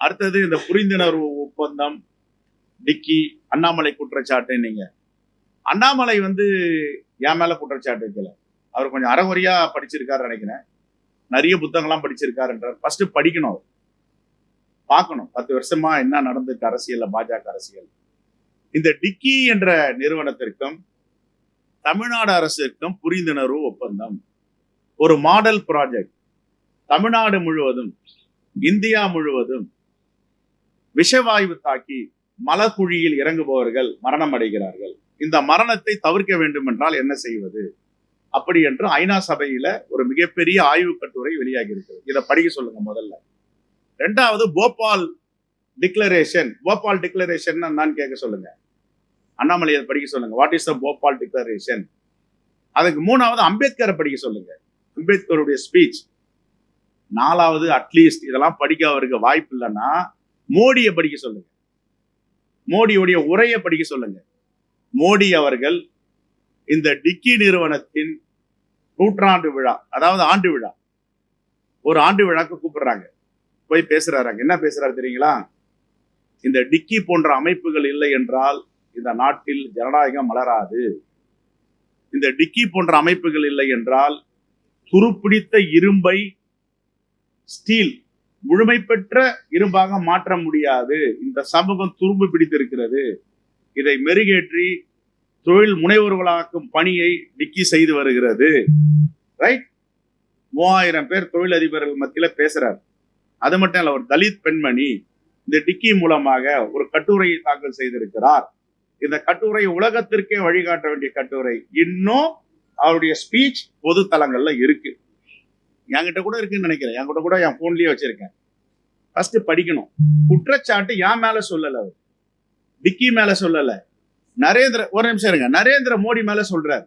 அடுத்தது இந்த புரிந்துணர்வு ஒப்பந்தம், டிக்கி, அண்ணாமலை குற்றச்சாட்டு. நீங்க அண்ணாமலை என் மேல குற்றச்சாட்டு வைக்கல. அவர் கொஞ்சம் அறகுறையா படிச்சிருக்காரு நினைக்கிறேன். நிறைய புத்தகங்கள்லாம் படிச்சிருக்காருன்றார். ஃபர்ஸ்ட் படிக்கணும், பார்க்கணும் 10 வருஷமா என்ன நடந்துட்டு அரசியல்ல, பாஜக அரசியல். இந்த டிக்கி என்ற நிறுவனத்திற்கும் தமிழ்நாடு அரசிற்கும் புரிந்துணர்வு ஒப்பந்தம் ஒரு மாடல் ப்ராஜெக்ட். தமிழ்நாடு முழுவதும், இந்தியா முழுவதும் விஷவாயு தாக்கி மலக்குழியில் இறங்குபவர்கள் மரணம் அடைகிறார்கள். இந்த மரணத்தை தவிர்க்க வேண்டும் என்றால் என்ன செய்வது அப்படி என்று ஐநா சபையில ஒரு மிகப்பெரிய ஆய்வு கட்டுரை வெளியாகி இருக்கிறது. இதை படிக்க சொல்லுங்க முதல்ல. ரெண்டாவது போபால் டிக்ளரேஷன். போபால் டிக்ளரேஷன் என்னன்னு கேட்க சொல்லுங்க. அண்ணாமலையை படிக்க சொல்லுங்க. What is the Bhopal declaration? அதுக்கு மூணாவது அம்பேத்கரை படிக்க சொல்லுங்க, அம்பேத்கருடைய ஸ்பீச். நாலாவது அட்லீஸ்ட் இதெல்லாம் படிக்க அவருக்கு வாய்ப்பு இல்லைன்னா மோடியை படிக்க சொல்லுங்க, மோடியுடைய உரையை படிக்க சொல்லுங்க. மோடி அவர்கள் இந்த டிக்கி நிறுவனத்தின் 100ஆண்டு விழா, அதாவது ஆண்டு விழா, ஒரு ஆண்டு விழாக்கு கூப்பிடுறாங்க, போய் பேசுறாரு. என்ன பேசுறாரு தெரியுங்களா? இந்த டிக்கி போன்ற அமைப்புகள் இல்லை என்றால் இந்த நாட்டில் ஜனநாயகம் மலராது. இந்த டிக்கி போன்ற அமைப்புகள் இல்லை என்றால் துருப்பிடித்த இரும்பை ஸ்டீல், முழுமை பெற்ற இரும்பாக மாற்ற முடியாது. இந்த சமூகம் துரும்பு பிடித்திருக்கிறது. இதை மெருகேற்றி தொழில் முனைவோர்களாக்கும் பணியை டிக்கி செய்து வருகிறது. ரைட்? 3000 பேர் தொழிலதிபர்கள் மத்தியில பேசுறாரு. அது மட்டும் இல்ல, ஒரு தலித் பெண்மணி இந்த டிக்கி மூலமாக ஒரு கட்டுரையை தாக்கல் செய்திருக்கிறார். இந்த கட்டுரை உலகத்திற்கே வழிகாட்ட வேண்டிய கட்டுரை. இன்னும் அவருடைய ஸ்பீச் பொது தளங்கள்ல இருக்கு. என்கிட்ட கூட இருக்குன்னு நினைக்கிறேன். என்கிட்ட கூட என் போன்லயே வச்சிருக்கேன். ஃபர்ஸ்ட் படிக்கணும். குற்றச்சாட்டு என் மேல சொல்லல, அவர் டிக்கி மேல சொல்லல, ஒரு நிமிஷம் இருங்க, நரேந்திர மோடி மேல சொல்றாரு.